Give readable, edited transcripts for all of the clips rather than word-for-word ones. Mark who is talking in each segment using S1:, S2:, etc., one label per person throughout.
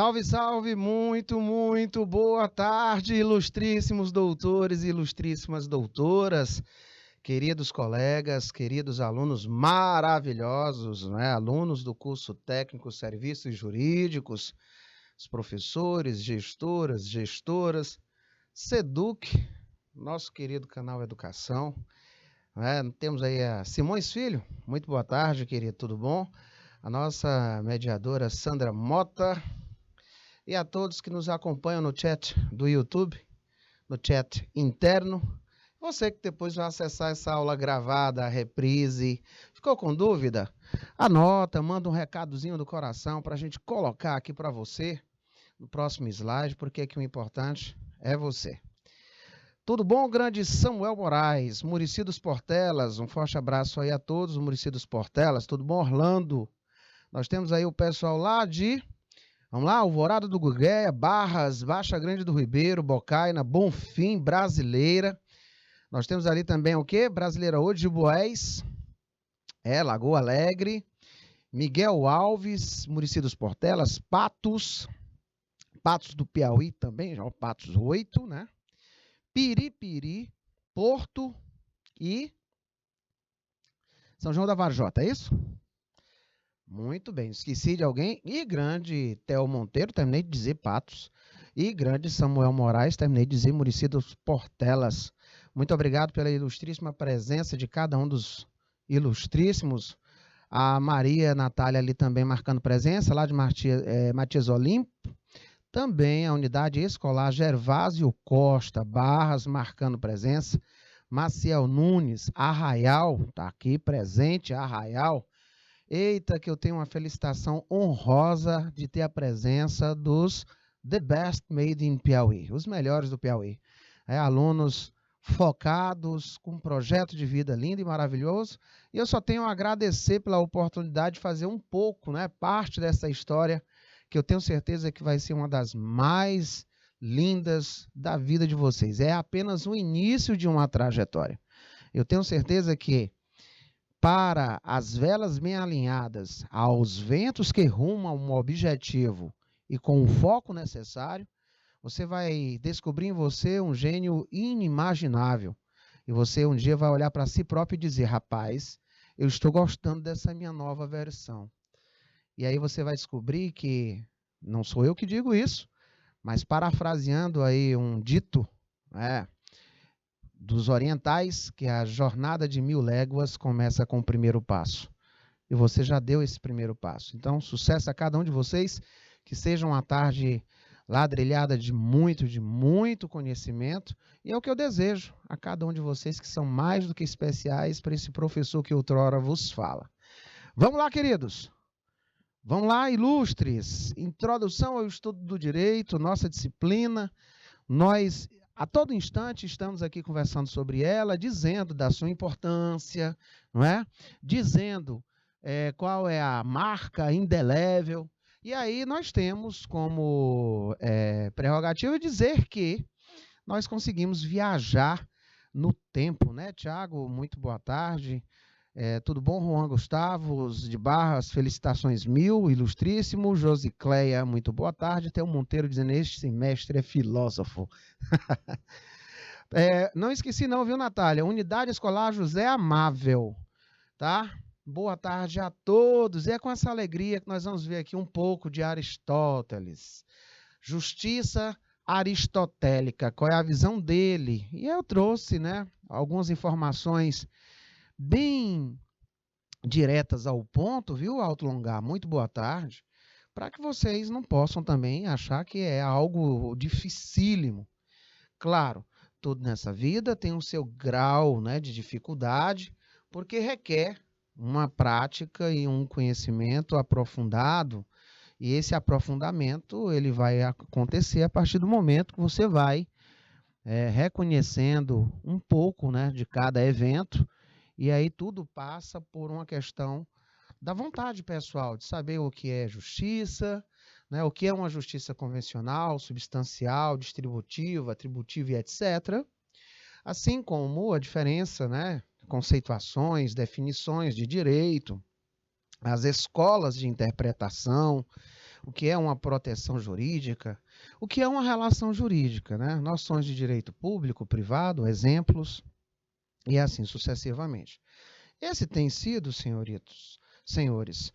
S1: Salve, salve, muito boa tarde, ilustríssimos doutores e ilustríssimas doutoras, queridos colegas, queridos alunos maravilhosos, né? Alunos do curso técnico Serviços Jurídicos, os professores, gestoras, SEDUC, nosso querido canal Educação, né? Temos aí a Simões Filho, muito boa tarde, querido, tudo bom? A nossa mediadora Sandra Mota, e a todos que nos acompanham no chat do YouTube, no chat interno. Você que depois vai acessar essa aula gravada, a reprise, ficou com dúvida? Anota, manda um recadozinho do coração para a gente colocar aqui para você no próximo slide, porque aqui o importante é você. Tudo bom, grande Samuel Moraes, Muricy dos Portelas, um forte abraço aí a todos, Muricy dos Portelas, tudo bom, Orlando? Nós temos aí o pessoal lá de... Vamos lá, Alvorada do Gurgueia, Barras, Baixa Grande do Ribeiro, Bocaina, Bonfim, Brasileira. Nós temos ali também o quê? Brasileira hoje de Boés, Lagoa Alegre, Miguel Alves, Muricy dos Portelas, Patos do Piauí também, já o Patos 8, né? Piripiri, Porto e São João da Varjota, é isso? Muito bem, esqueci de alguém. E grande Theo Monteiro, terminei de dizer Patos. E grande Samuel Moraes, terminei de dizer Muricy dos Portelas. Muito obrigado pela ilustríssima presença de cada um dos ilustríssimos. A Maria Natália ali também marcando presença, lá de Matias Olimpo. Também a unidade escolar Gervásio Costa, Barras, marcando presença. Maciel Nunes, Arraial, está aqui presente, Arraial. Eita, que eu tenho uma felicitação honrosa de ter a presença dos The Best Made in Piauí, os melhores do Piauí. Alunos focados, com um projeto de vida lindo e maravilhoso. E eu só tenho a agradecer pela oportunidade de fazer um pouco, né, parte dessa história, que eu tenho certeza que vai ser uma das mais lindas da vida de vocês. É apenas o início de uma trajetória. Eu tenho certeza que para as velas bem alinhadas, aos ventos que rumam a um objetivo e com o foco necessário, você vai descobrir em você um gênio inimaginável. E você um dia vai olhar para si próprio e dizer, rapaz, eu estou gostando dessa minha nova versão. E aí você vai descobrir que não sou eu que digo isso, mas parafraseando aí um dito, dos orientais, que a jornada de 1000 léguas começa com o primeiro passo. E você já deu esse primeiro passo. Então, sucesso a cada um de vocês, que seja uma tarde ladrilhada de muito conhecimento. E é o que eu desejo a cada um de vocês, que são mais do que especiais para esse professor que outrora vos fala. Vamos lá, queridos. Vamos lá, ilustres. Introdução ao estudo do direito, nossa disciplina. Nós... a todo instante estamos aqui conversando sobre ela, dizendo da sua importância, não é? Dizendo qual é a marca indelével. E aí nós temos como prerrogativa dizer que nós conseguimos viajar no tempo, né? Tiago, muito boa tarde. Tudo bom, Juan Gustavo de Barras, felicitações 1000, ilustríssimo. Josicleia, muito boa tarde. Theo Monteiro dizendo, este semestre é filósofo. Não esqueci não, viu, Natália? Unidade Escolar José Amável, tá? Boa tarde a todos. E é com essa alegria que nós vamos ver aqui um pouco de Aristóteles. Justiça aristotélica, qual é a visão dele? E eu trouxe, né, algumas informações bem diretas ao ponto, viu, Alto Longar? Muito boa tarde. Para que vocês não possam também achar que é algo dificílimo. Claro, tudo nessa vida tem o seu grau, né, de dificuldade, porque requer uma prática e um conhecimento aprofundado, e esse aprofundamento ele vai acontecer a partir do momento que você vai reconhecendo um pouco, né, de cada evento, e aí tudo passa por uma questão da vontade pessoal, de saber o que é justiça, né, o que é uma justiça convencional, substancial, distributiva, atributiva e etc. Assim como a diferença, né, conceituações, definições de direito, as escolas de interpretação, o que é uma proteção jurídica, o que é uma relação jurídica, né? Noções de direito público, privado, exemplos e assim sucessivamente. Esse tem sido, senhores,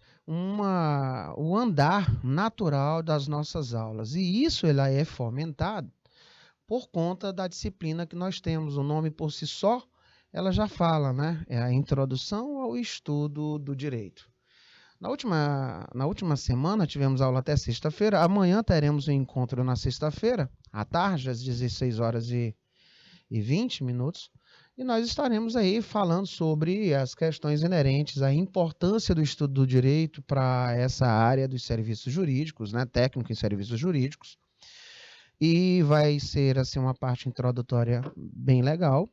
S1: o andar natural das nossas aulas, e isso ele é fomentado por conta da disciplina que nós temos. O nome por si só, ela já fala, né? É a introdução ao estudo do direito. Na última semana tivemos aula até sexta-feira. Amanhã teremos um encontro na sexta-feira, à tarde, às 16 horas e 20 minutos. E nós estaremos aí falando sobre as questões inerentes à importância do estudo do direito para essa área dos serviços jurídicos, né? Técnico em serviços jurídicos. E vai ser assim uma parte introdutória bem legal.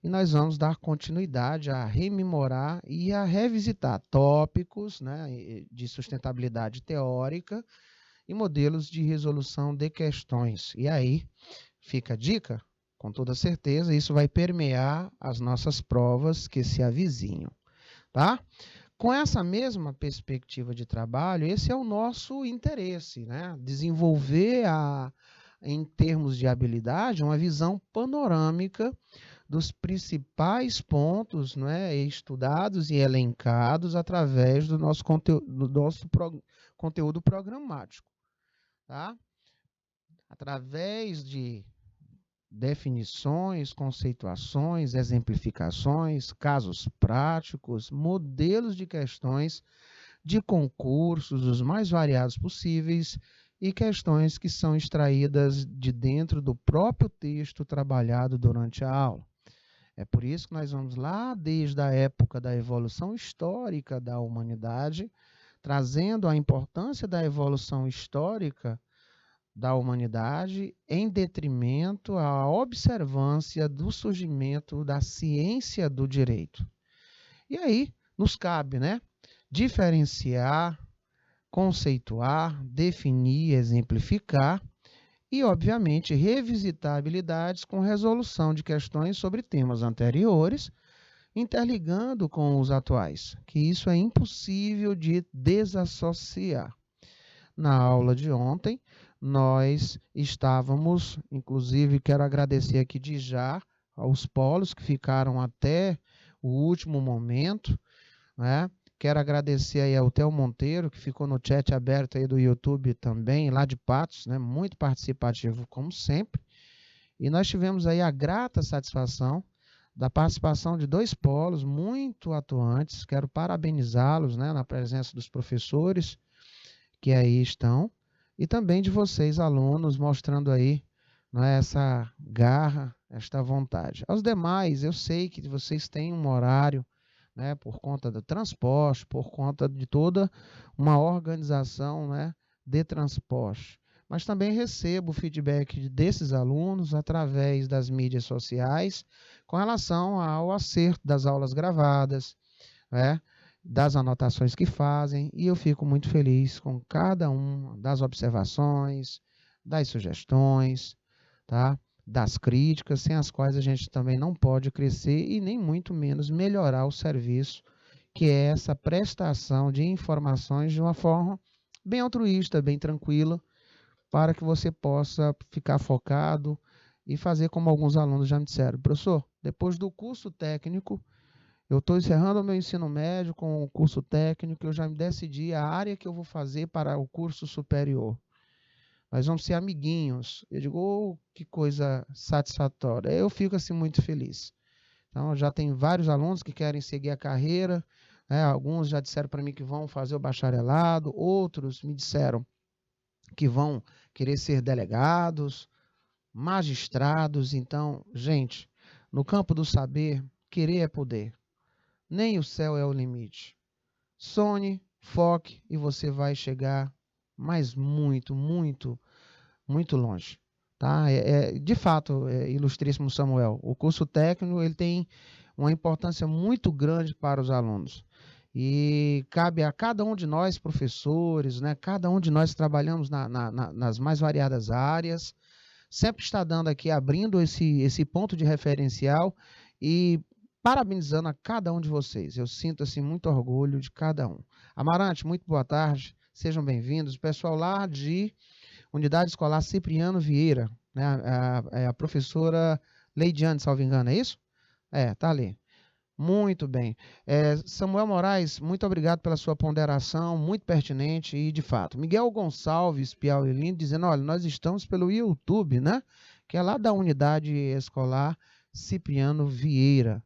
S1: E nós vamos dar continuidade a rememorar e a revisitar tópicos, né, de sustentabilidade teórica e modelos de resolução de questões. E aí fica a dica, com toda certeza, isso vai permear as nossas provas que se avizinham, tá? Com essa mesma perspectiva de trabalho, esse é o nosso interesse, né? Desenvolver em termos de habilidade, uma visão panorâmica dos principais pontos, né, estudados e elencados através do nosso conteúdo programático. Tá? Através de definições, conceituações, exemplificações, casos práticos, modelos de questões de concursos, os mais variados possíveis, e questões que são extraídas de dentro do próprio texto trabalhado durante a aula. É por isso que nós vamos lá desde a época da evolução histórica da humanidade, trazendo a importância da evolução histórica da humanidade em detrimento à observância do surgimento da ciência do direito. E aí nos cabe, né, diferenciar, conceituar, definir, exemplificar e, obviamente, revisitar habilidades com resolução de questões sobre temas anteriores, interligando com os atuais, que isso é impossível de desassociar. Na aula de ontem, nós estávamos, inclusive, quero agradecer aqui de já aos polos que ficaram até o último momento, né? Quero agradecer aí ao Theo Monteiro, que ficou no chat aberto aí do YouTube também, lá de Patos, né? Muito participativo, como sempre. E nós tivemos aí a grata satisfação da participação de 2 polos muito atuantes. Quero parabenizá-los, né, na presença dos professores que aí estão, e também de vocês, alunos, mostrando aí, né, essa garra, esta vontade. Aos demais, eu sei que vocês têm um horário, né, por conta do transporte, por conta de toda uma organização, né, de transporte. Mas também recebo o feedback desses alunos através das mídias sociais com relação ao acerto das aulas gravadas, né, das anotações que fazem, e eu fico muito feliz com cada uma das observações, das sugestões, tá? Das críticas, sem as quais a gente também não pode crescer e nem muito menos melhorar o serviço, que é essa prestação de informações de uma forma bem altruísta, bem tranquila, para que você possa ficar focado e fazer como alguns alunos já me disseram: professor, depois do curso técnico, eu estou encerrando o meu ensino médio com o curso técnico, eu já me decidi a área que eu vou fazer para o curso superior. Nós vamos ser amiguinhos. Eu digo, oh, que coisa satisfatória. Eu fico assim muito feliz. Então, já tem vários alunos que querem seguir a carreira, né? Alguns já disseram para mim que vão fazer o bacharelado, outros me disseram que vão querer ser delegados, magistrados. Então, gente, no campo do saber, querer é poder. Nem o céu é o limite. Sonhe, foque e você vai chegar mas muito, muito, muito longe. Tá? De fato, ilustríssimo Samuel, o curso técnico ele tem uma importância muito grande para os alunos. E cabe a cada um de nós, professores, né, cada um de nós trabalhamos nas mais variadas áreas, sempre está dando aqui, abrindo esse ponto de referencial e parabenizando a cada um de vocês. Eu sinto assim, muito orgulho de cada um. Amarante, muito boa tarde. Sejam bem-vindos. O pessoal lá de Unidade Escolar Cipriano Vieira, né? A professora Leidiane, salvo engano, é isso? Tá ali. Muito bem. Samuel Moraes, muito obrigado pela sua ponderação, muito pertinente e de fato. Miguel Gonçalves, Piauí Lindo, dizendo, olha, nós estamos pelo YouTube, né? Que é lá da Unidade Escolar Cipriano Vieira.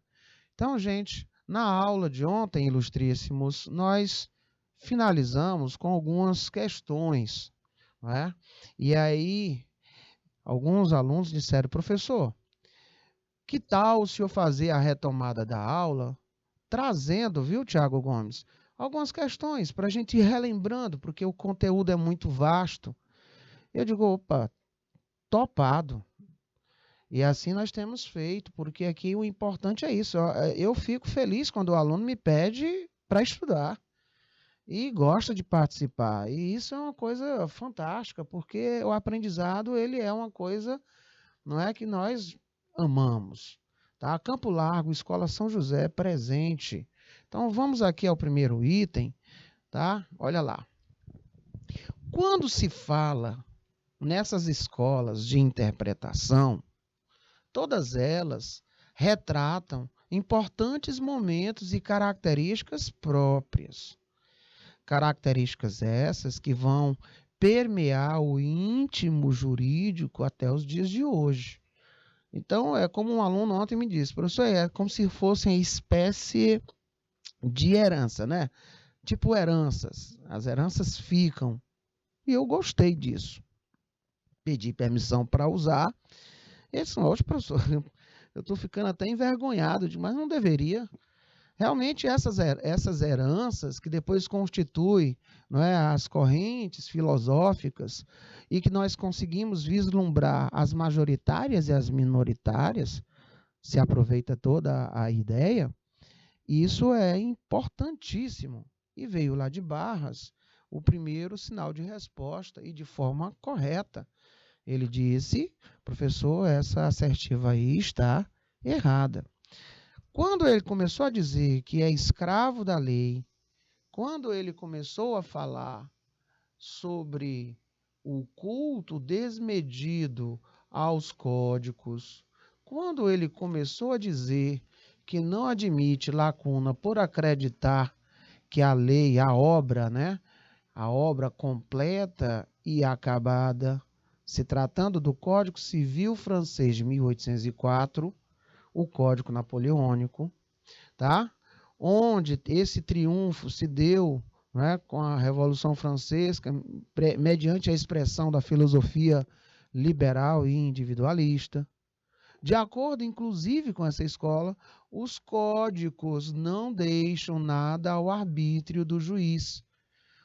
S1: Então, gente, na aula de ontem, ilustríssimos, nós finalizamos com algumas questões, né? E aí, alguns alunos disseram, professor, que tal o senhor fazer a retomada da aula, trazendo, viu, Tiago Gomes, algumas questões para a gente ir relembrando, porque o conteúdo é muito vasto. Eu digo, opa, topado. E assim nós temos feito, porque aqui o importante é isso. Eu fico feliz quando o aluno me pede para estudar e gosta de participar. E isso é uma coisa fantástica, porque o aprendizado ele é uma coisa, não é que nós amamos. Tá? Campo Largo, Escola São José, presente. Então vamos aqui ao primeiro item, tá? Olha lá. Quando se fala nessas escolas de interpretação, todas elas retratam importantes momentos e características próprias. Características essas que vão permear o íntimo jurídico até os dias de hoje. Então, é como um aluno ontem me disse, professor, é como se fossem espécie de herança, né? Tipo heranças. As heranças ficam. E eu gostei disso. Pedi permissão para usar. Eles disse, hoje, professor, eu estou ficando até envergonhado, mas não deveria. Realmente, essas heranças que depois constituem, não é, as correntes filosóficas e que nós conseguimos vislumbrar as majoritárias e as minoritárias, se aproveita toda a ideia, isso é importantíssimo. E veio lá de Barras o primeiro sinal de resposta e de forma correta. Ele disse, professor, essa assertiva aí está errada. Quando ele começou a dizer que é escravo da lei, quando ele começou a falar sobre o culto desmedido aos códigos, quando ele começou a dizer que não admite lacuna por acreditar que a lei, a obra, né, a obra completa e acabada, se tratando do Código Civil francês de 1804, o Código Napoleônico, tá? Onde esse triunfo se deu, né, com a Revolução Francesa, mediante a expressão da filosofia liberal e individualista. De acordo, inclusive, com essa escola, os códigos não deixam nada ao arbítrio do juiz,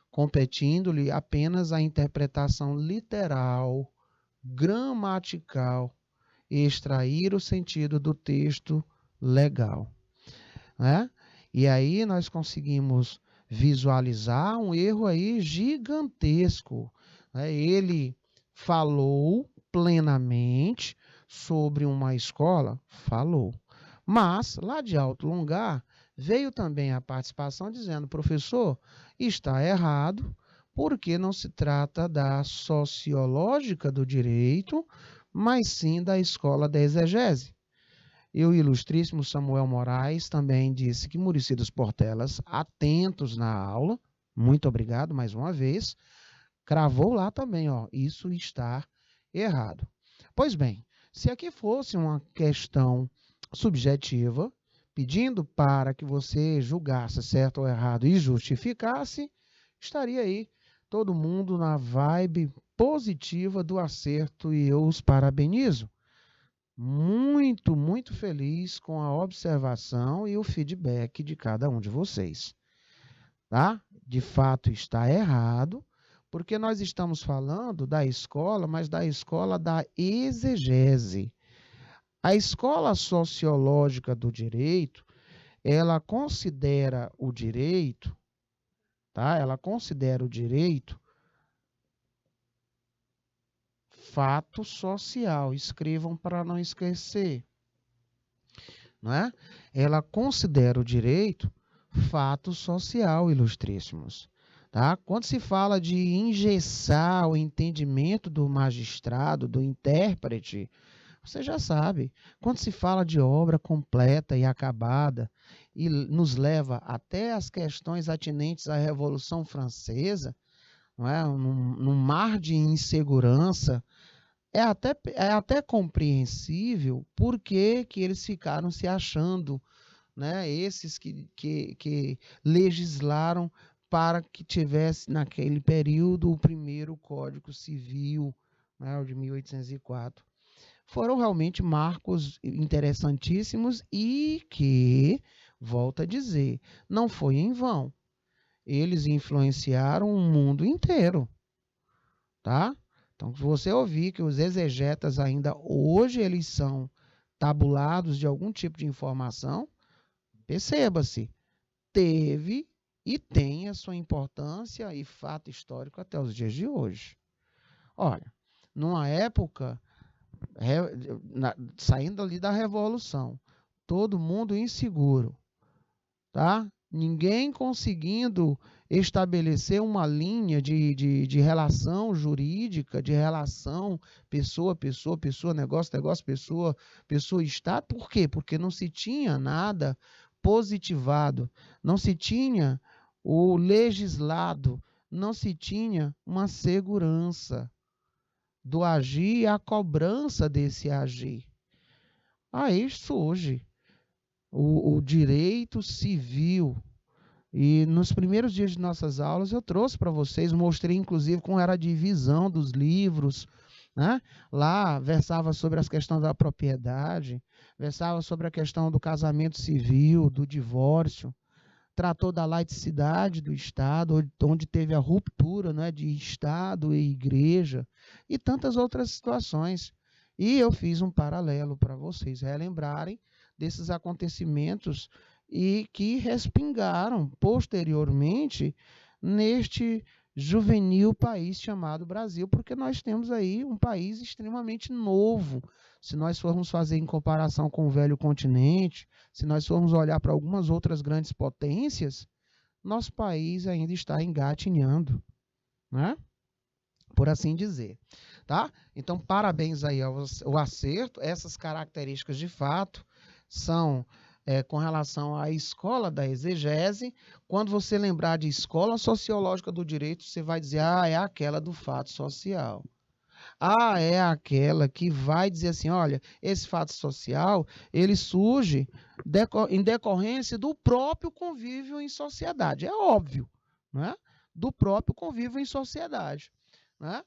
S1: competindo-lhe apenas a interpretação literal, gramatical, e extrair o sentido do texto legal. Né? E aí nós conseguimos visualizar um erro aí gigantesco. Né? Ele falou plenamente sobre uma escola? Falou. Mas, lá de Alto Lungar, veio também a participação dizendo, professor, está errado, porque não se trata da sociológica do direito, mas sim da escola da exegese. E o ilustríssimo Samuel Moraes também disse que Muricy dos Portelas, atentos na aula, muito obrigado mais uma vez, cravou lá também, ó, isso está errado. Pois bem, se aqui fosse uma questão subjetiva, pedindo para que você julgasse certo ou errado e justificasse, estaria aí todo mundo na vibe positiva do acerto e eu os parabenizo. Muito, muito feliz com a observação e o feedback de cada um de vocês. Tá? De fato está errado, porque nós estamos falando da escola, mas da escola da exegese. A escola sociológica do direito, ela considera o direito, tá? Ela considera o direito fato social. Escrevam para não esquecer. Não é? Ela considera o direito fato social, ilustríssimos. Tá? Quando se fala de engessar o entendimento do magistrado, do intérprete, você já sabe. Quando se fala de obra completa e acabada, e nos leva até as questões atinentes à Revolução Francesa, não é? Num mar de insegurança, é até compreensível por que eles ficaram se achando, né? Esses que legislaram para que tivesse naquele período o primeiro Código Civil, né, o de 1804. Foram realmente marcos interessantíssimos e que, volto a dizer, não foi em vão. Eles influenciaram o mundo inteiro, tá? Então, se você ouvir que os exegetas ainda hoje eles são tabulados de algum tipo de informação, perceba-se, teve e tem a sua importância e fato histórico até os dias de hoje. Olha, numa época, saindo ali da Revolução, todo mundo inseguro, tá? Ninguém conseguindo estabelecer uma linha de relação jurídica, de relação pessoa, negócio, pessoa, Estado. Por quê? Porque não se tinha nada positivado, não se tinha o legislado, não se tinha uma segurança do agir e a cobrança desse agir. Aí surge o direito civil. E nos primeiros dias de nossas aulas eu trouxe para vocês, mostrei inclusive como era a divisão dos livros, né? Lá versava sobre as questões da propriedade, versava sobre a questão do casamento civil, do divórcio, tratou da laicidade do Estado, onde teve a ruptura, né, de Estado e igreja, e tantas outras situações. E eu fiz um paralelo para vocês relembrarem desses acontecimentos e que respingaram posteriormente neste juvenil país chamado Brasil, porque nós temos aí um país extremamente novo. Se nós formos fazer em comparação com o velho continente, se nós formos olhar para algumas outras grandes potências, nosso país ainda está engatinhando, né? Por assim dizer, tá? Então, parabéns aí ao acerto. Essas características, de fato, são com relação à escola da exegese. Quando você lembrar de escola sociológica do direito, você vai dizer, é aquela do fato social. É aquela que vai dizer assim, olha, esse fato social, ele surge em decorrência do próprio convívio em sociedade. É óbvio, né? Do próprio convívio em sociedade, né?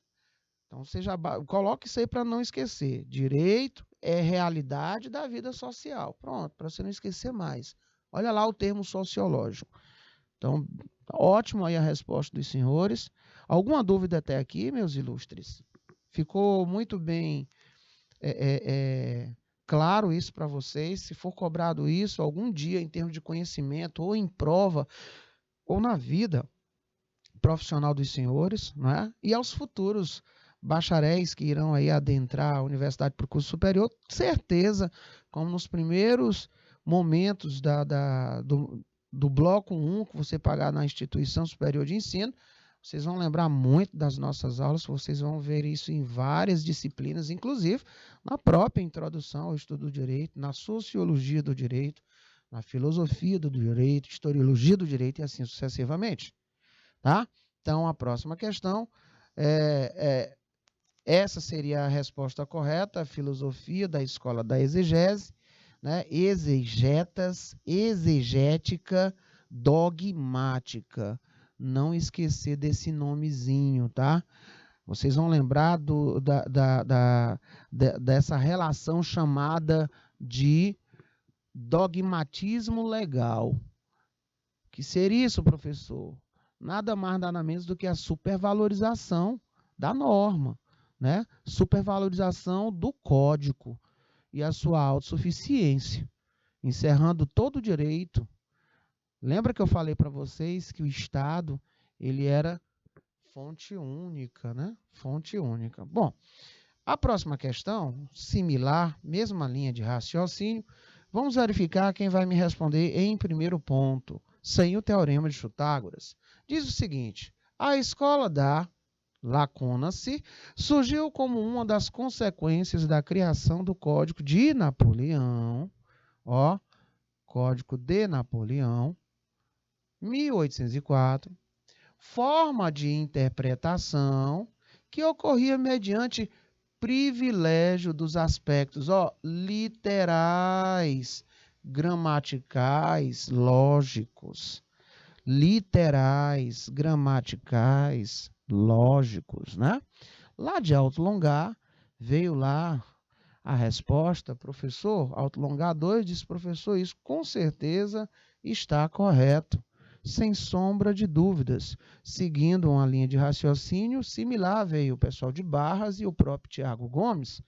S1: Então, você já coloque isso aí para não esquecer. Direito é realidade da vida social. Pronto, para você não esquecer mais. Olha lá o termo sociológico. Então, ótimo aí a resposta dos senhores. Alguma dúvida até aqui, meus ilustres? Ficou muito bem claro isso para vocês. Se for cobrado isso algum dia em termos de conhecimento, ou em prova, ou na vida profissional dos senhores, né? E aos futuros bacharéis que irão aí adentrar a universidade para o curso superior, certeza, como nos primeiros momentos do bloco 1 que você pagar na instituição superior de ensino, vocês vão lembrar muito das nossas aulas, vocês vão ver isso em várias disciplinas, inclusive na própria introdução ao estudo do direito, na sociologia do direito, na filosofia do direito, historiologia do direito e assim sucessivamente. Tá? Então, a próxima questão essa seria a resposta correta, a filosofia da escola da exegese, né? Exegética, dogmática. Não esquecer desse nomezinho, tá? Vocês vão lembrar dessa relação chamada de dogmatismo legal. Que seria isso, professor? Nada mais, nada menos do que a supervalorização da norma, né? Supervalorização do código e a sua autossuficiência, encerrando todo o direito. Lembra que eu falei para vocês que o Estado ele era fonte única, né? Fonte única. Bom, a próxima questão, similar, mesma linha de raciocínio, vamos verificar quem vai me responder em primeiro ponto, sem o teorema de Pitágoras. Diz o seguinte: a escola da Lacuna-se surgiu como uma das consequências da criação do Código de Napoleão, ó, Código de Napoleão, 1804, forma de interpretação que ocorria mediante privilégio dos aspectos, literais, gramaticais, lógicos. Literais, gramaticais, lógicos, né? Lá de Alto Longar, veio lá a resposta, professor, Alto Longar 2 disse, professor, isso com certeza está correto, sem sombra de dúvidas. Seguindo uma linha de raciocínio similar, veio o pessoal de Barras e o próprio Tiago Gomes.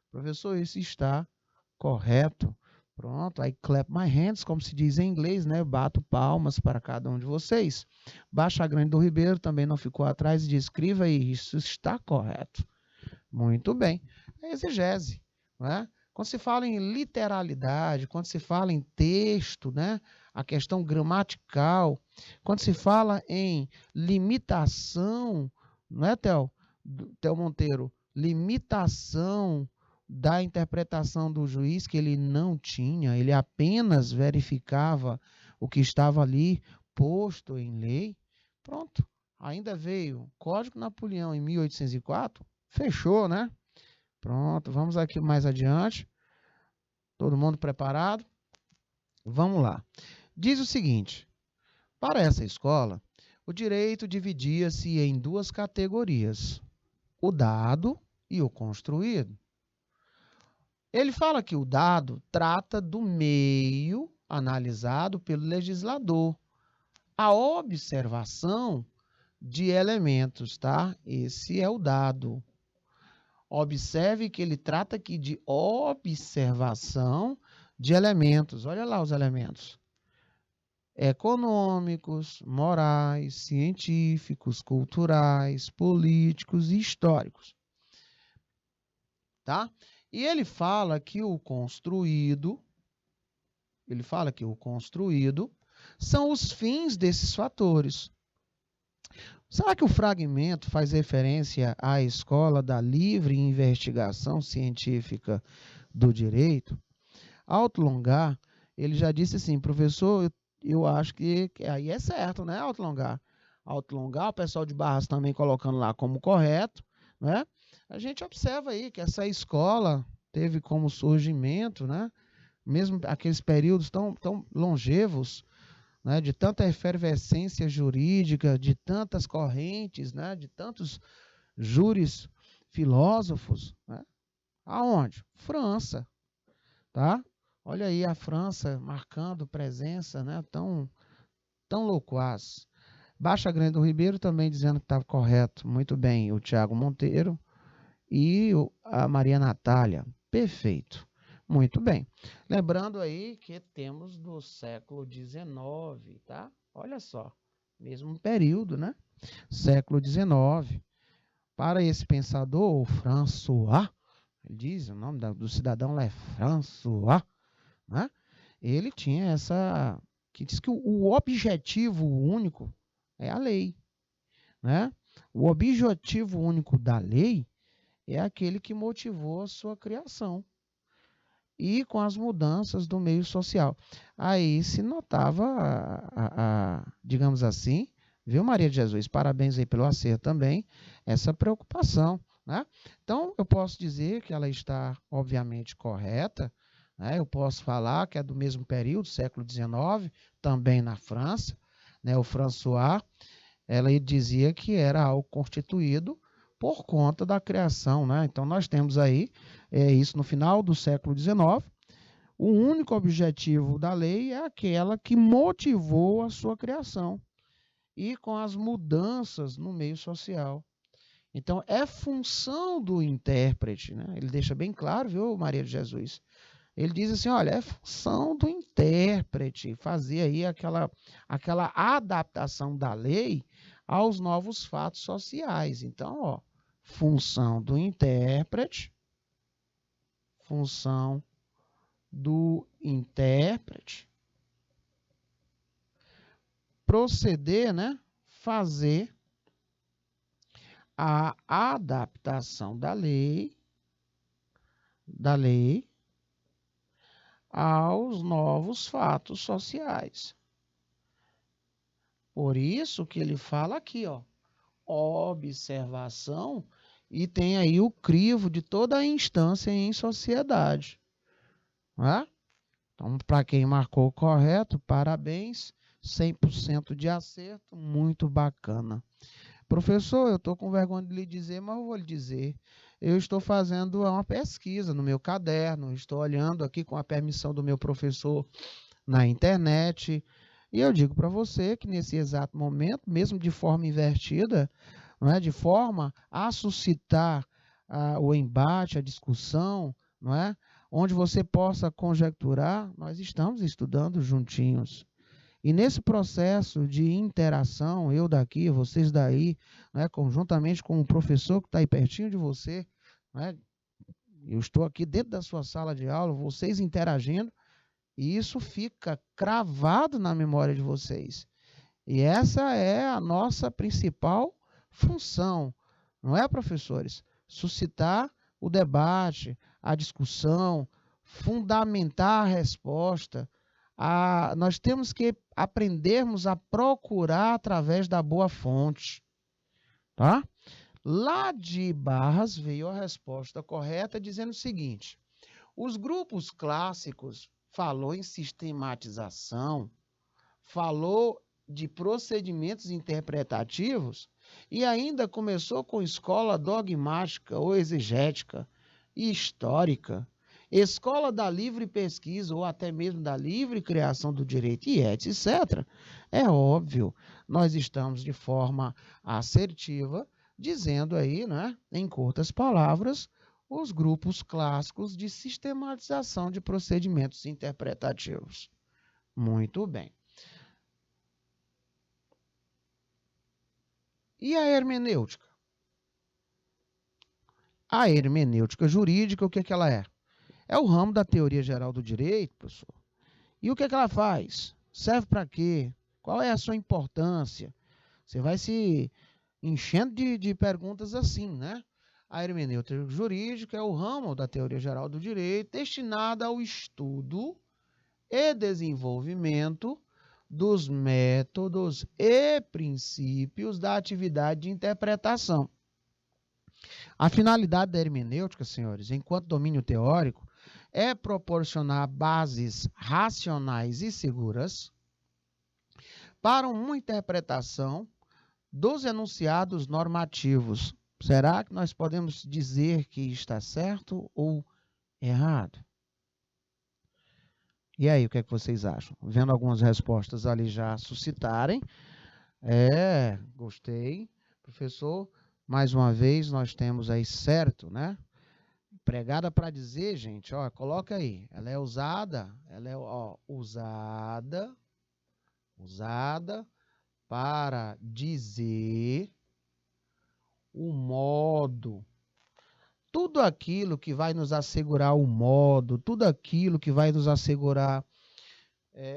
S1: Professor, isso está correto. Pronto, aí clap my hands, como se diz em inglês, né? Bato palmas para cada um de vocês. Baixa Grande do Ribeiro também não ficou atrás e diz, escreva aí, isso está correto. Muito bem. É exegese, né? Quando se fala em literalidade, quando se fala em texto, né? A questão gramatical, quando se fala em limitação, não é, Theo Monteiro? Limitação da interpretação do juiz, que ele não tinha, ele apenas verificava o que estava ali posto em lei. Pronto, ainda veio Código Napoleão em 1804, fechou, né? Pronto, vamos aqui mais adiante. Todo mundo preparado? Vamos lá. Diz o seguinte: para essa escola, o direito dividia-se em duas categorias, o dado e o construído. Ele fala que o dado trata do meio analisado pelo legislador, a observação de elementos, tá? Esse é o dado. Observe que ele trata aqui de observação de elementos. Olha lá os elementos: econômicos, morais, científicos, culturais, políticos e históricos. Tá? E ele fala que o construído, são os fins desses fatores. Será que o fragmento faz referência à escola da livre investigação científica do direito? Alto Longar, ele já disse assim, professor, eu acho que aí é certo, né, Alto Longar? Alto Longar, o pessoal de Barras também colocando lá como correto, né? A gente observa aí que essa escola teve como surgimento, né, mesmo aqueles períodos tão longevos, né, de tanta efervescência jurídica, de tantas correntes, né, de tantos júris filósofos, né? Aonde? França, tá? Olha aí a França marcando presença, né, tão loquaz. Baixa Grande do Ribeiro também dizendo que estava correto. Muito bem, o Tiago Monteiro e a Maria Natália. Perfeito. Muito bem. Lembrando aí que temos do século XIX, tá? Olha só, mesmo período, né? Século XIX. Para esse pensador, o François, ele diz, o nome do cidadão lá é François, né? Ele tinha essa, que diz que o objetivo único é a lei, né? O objetivo único da lei é aquele que motivou a sua criação e com as mudanças do meio social. Aí se notava, digamos assim, viu, Maria de Jesus? Parabéns aí pelo acerto também, essa preocupação, né? Então, eu posso dizer que ela está, obviamente, correta, né? Eu posso falar que é do mesmo período, século XIX, também na França, né? O François, ela dizia que era algo constituído por conta da criação, né? Então, nós temos aí isso no final do século XIX. O único objetivo da lei é aquela que motivou a sua criação e com as mudanças no meio social. Então, é função do intérprete, né? Ele deixa bem claro, viu, Maria de Jesus? Ele diz assim, olha, é função do intérprete fazer aí aquela adaptação da lei aos novos fatos sociais. Então, ó, função do intérprete, proceder, né?
S2: fazer a adaptação da lei aos novos fatos sociais. Por isso que ele fala aqui, ó, observação, e tem aí o crivo de toda a instância em sociedade. Né? Então, para quem marcou correto, parabéns, 100% de acerto, muito bacana. Professor, eu estou com vergonha de lhe dizer, mas eu vou lhe dizer. Eu estou fazendo uma pesquisa no meu caderno, estou olhando aqui com a permissão do meu professor na internet, e eu digo para você que nesse exato momento, mesmo de forma invertida, não é, de forma a suscitar o embate, a discussão, não é, onde você possa conjecturar, nós estamos estudando juntinhos. E nesse processo de interação, eu daqui, vocês daí, né, conjuntamente com o professor que está aí pertinho de você, né, eu estou aqui dentro da sua sala de aula, vocês interagindo, e isso fica cravado na memória de vocês. E essa é a nossa principal função, não é, professores? Suscitar o debate, a discussão, fundamentar a resposta. Nós temos que aprendermos a procurar através da boa fonte. Tá? Lá de Barras veio a resposta correta dizendo o seguinte: os grupos clássicos falou em sistematização, falou de procedimentos interpretativos e ainda começou com escola dogmática ou exegética e histórica, escola da livre pesquisa ou até mesmo da livre criação do direito e etc. É óbvio, nós estamos de forma assertiva dizendo aí, né, em curtas palavras, os grupos clássicos de sistematização de procedimentos interpretativos. Muito bem. E a hermenêutica? A hermenêutica jurídica, o que ela é? É o ramo da teoria geral do direito, professor. E o que ela faz? Serve para quê? Qual é a sua importância? Você vai se enchendo de perguntas assim, né? A hermenêutica jurídica é o ramo da teoria geral do direito destinada ao estudo e desenvolvimento dos métodos e princípios da atividade de interpretação. A finalidade da hermenêutica, senhores, enquanto domínio teórico, é proporcionar bases racionais e seguras para uma interpretação dos enunciados normativos. Será que nós podemos dizer que está certo ou errado? E aí, o que é que vocês acham? Vendo algumas respostas ali já suscitarem. Gostei. Professor, mais uma vez nós temos aí certo, né? Empregada para dizer, gente, ó, coloca aí. Ela é usada, usada para dizer o modo. Tudo aquilo que vai nos assegurar o modo, tudo aquilo que vai nos assegurar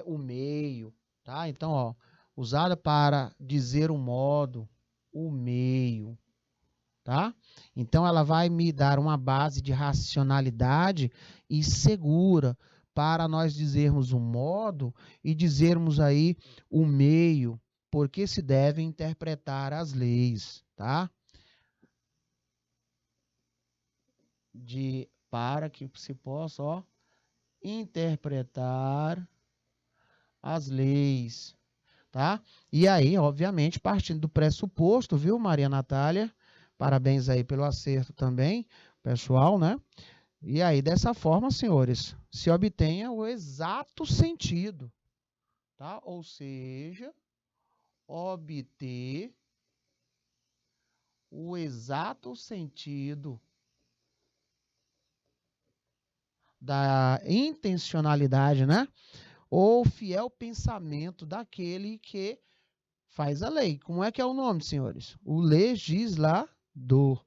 S2: o meio, tá? Então, ó, usada para dizer o modo, o meio, tá? Então, ela vai me dar uma base de racionalidade e segura para nós dizermos o modo e dizermos aí o meio, porque se devem interpretar as leis, tá? Para que se possa, ó, interpretar as leis, tá? E aí, obviamente, partindo do pressuposto, viu, Maria Natália? Parabéns aí pelo acerto também, pessoal, né? E aí, dessa forma, senhores, se obtenha o exato sentido, tá? Ou seja, obter o exato sentido da intencionalidade, né? Ou fiel pensamento daquele que faz a lei. Como é que é o nome, senhores? O legislador,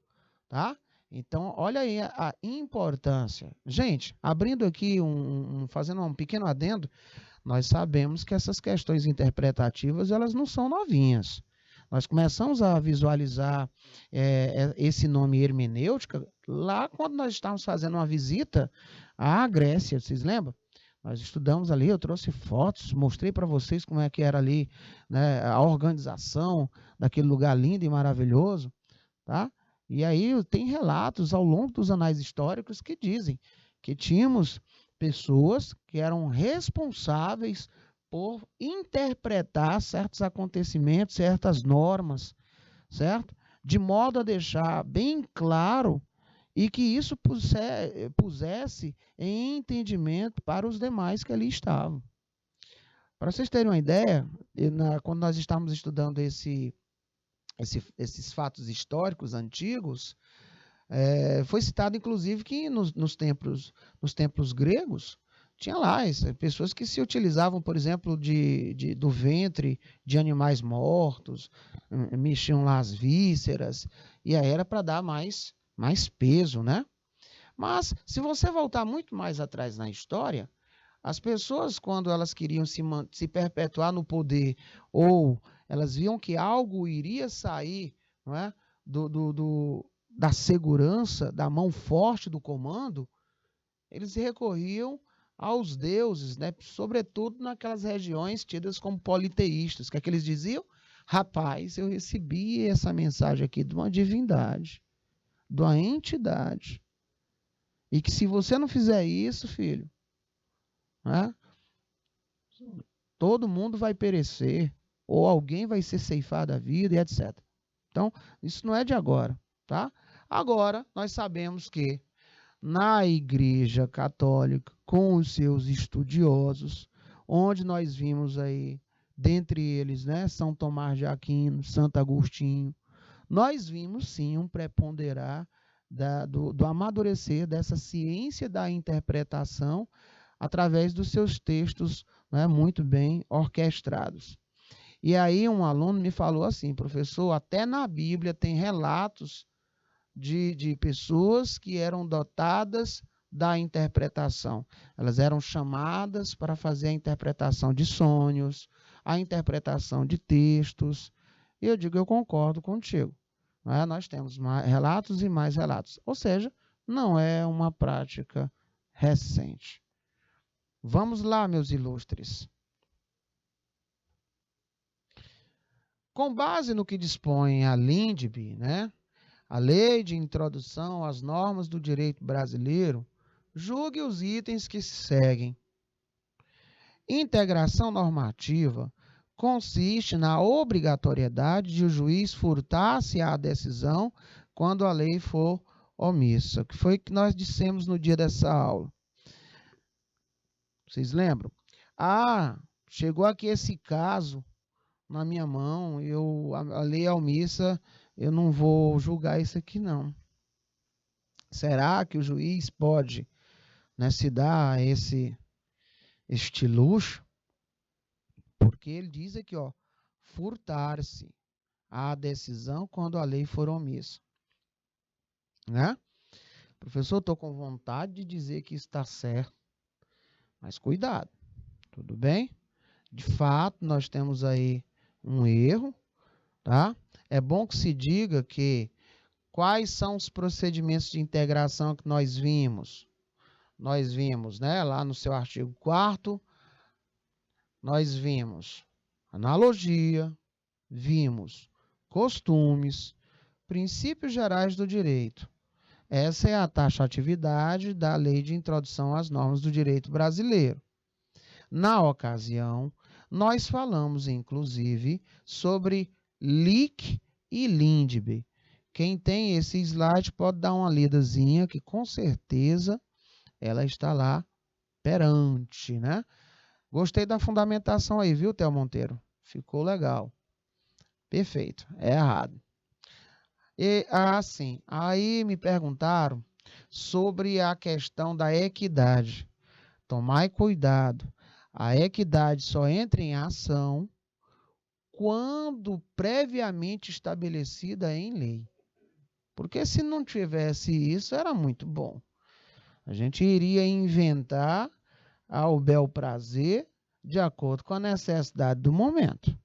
S2: tá? Então, olha aí a importância. Gente, abrindo aqui, fazendo um pequeno adendo, nós sabemos que essas questões interpretativas, elas não são novinhas. Nós começamos a visualizar esse nome hermenêutica lá quando nós estávamos fazendo uma visita à Grécia, vocês lembram? Nós estudamos ali, eu trouxe fotos, mostrei para vocês como é que era ali, né, a organização daquele lugar lindo e maravilhoso, tá? E aí tem relatos ao longo dos anais históricos que dizem que tínhamos pessoas que eram responsáveis por interpretar certos acontecimentos, certas normas, certo? De modo a deixar bem claro e que isso pusesse em entendimento para os demais que ali estavam. Para vocês terem uma ideia, quando nós estávamos estudando esses fatos históricos antigos, foi citado inclusive que nos templos gregos tinha lá pessoas que se utilizavam, por exemplo, do ventre de animais mortos, mexiam lá as vísceras, e aí era para dar mais peso, né? Mas, se você voltar muito mais atrás na história, as pessoas, quando elas queriam se perpetuar no poder, ou elas viam que algo iria sair, não é, da segurança, da mão forte do comando, eles recorriam aos deuses, né? Sobretudo naquelas regiões tidas como politeístas. O que é que eles diziam? Rapaz, eu recebi essa mensagem aqui de uma divindade, de uma entidade, e que se você não fizer isso, filho, né, todo mundo vai perecer, ou alguém vai ser ceifado da vida, e etc. Então, isso não é de agora, tá? Agora, nós sabemos que na Igreja Católica, com os seus estudiosos, onde nós vimos aí, dentre eles, né, São Tomás de Aquino, Santo Agostinho, nós vimos sim um preponderar do amadurecer dessa ciência da interpretação através dos seus textos, né, muito bem orquestrados. E aí um aluno me falou assim, professor, até na Bíblia tem relatos de pessoas que eram dotadas da interpretação. Elas eram chamadas para fazer a interpretação de sonhos, a interpretação de textos. E eu digo, eu concordo contigo. Né? Nós temos relatos e mais relatos. Ou seja, não é uma prática recente. Vamos lá, meus ilustres. Com base no que dispõe a LINDB, né, a Lei de Introdução às Normas do Direito Brasileiro, julgue os itens que se seguem. Integração normativa consiste na obrigatoriedade de o juiz furtar-se à decisão quando a lei for omissa. O que foi que nós dissemos no dia dessa aula? Vocês lembram? Chegou aqui esse caso na minha mão, a lei é omissa, eu não vou julgar isso aqui não. Será que o juiz pode, né, se dar este luxo? Porque ele diz aqui, ó, furtar-se à decisão quando a lei for omissa. Né? Professor, estou com vontade de dizer que está certo, mas cuidado, tudo bem? De fato, nós temos aí um erro, tá? É bom que se diga que quais são os procedimentos de integração que nós vimos? Nós vimos, né, lá no seu artigo 4º, nós vimos analogia, vimos costumes, princípios gerais do direito. Essa é a taxatividade da Lei de Introdução às Normas do Direito Brasileiro. Na ocasião, nós falamos, inclusive, sobre LIC e LINDB. Quem tem esse slide pode dar uma lidazinha, que com certeza ela está lá perante, né? Gostei da fundamentação aí, viu, Theo Monteiro? Ficou legal. Perfeito, é errado. E assim, aí me perguntaram sobre a questão da equidade. Tomai cuidado. A equidade só entra em ação quando previamente estabelecida em lei. Porque se não tivesse isso, era muito bom. A gente iria inventar ao bel prazer, de acordo com a necessidade do momento.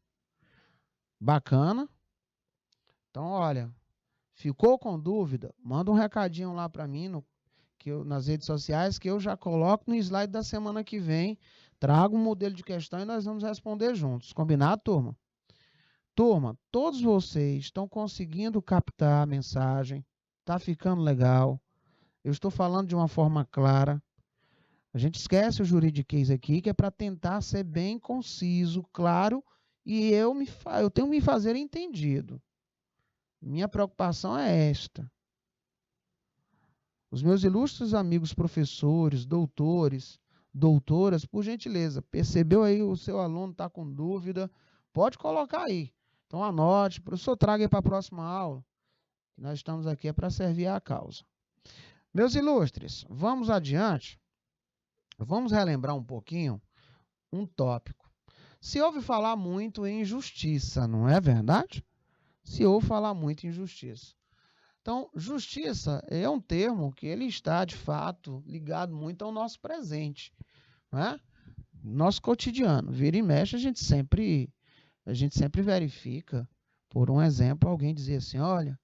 S2: Bacana, Então, olha, ficou com dúvida? Manda um recadinho lá para mim nas redes sociais que eu já coloco no slide da semana que vem. Trago um modelo de questão e nós vamos responder juntos. Combinado, turma? Turma, todos vocês estão conseguindo captar a mensagem? Está ficando legal? Eu estou falando de uma forma clara. A gente esquece o juridiquês aqui, que é para tentar ser bem conciso, claro, e eu tenho que me fazer entendido. Minha preocupação é esta. Os meus ilustres amigos professores, doutores, doutoras, por gentileza, percebeu aí o seu aluno está com dúvida? Pode colocar aí. Então anote, professor, traga aí para a próxima aula. Nós estamos aqui para servir a causa. Meus ilustres, vamos adiante. Vamos relembrar um pouquinho um tópico. Se ouve falar muito em justiça, não é verdade? Se ouve falar muito em justiça. Então, justiça é um termo que ele está, de fato, ligado muito ao nosso presente, né? Nosso cotidiano. Vira e mexe, a gente sempre verifica, por um exemplo, alguém dizer assim, olha,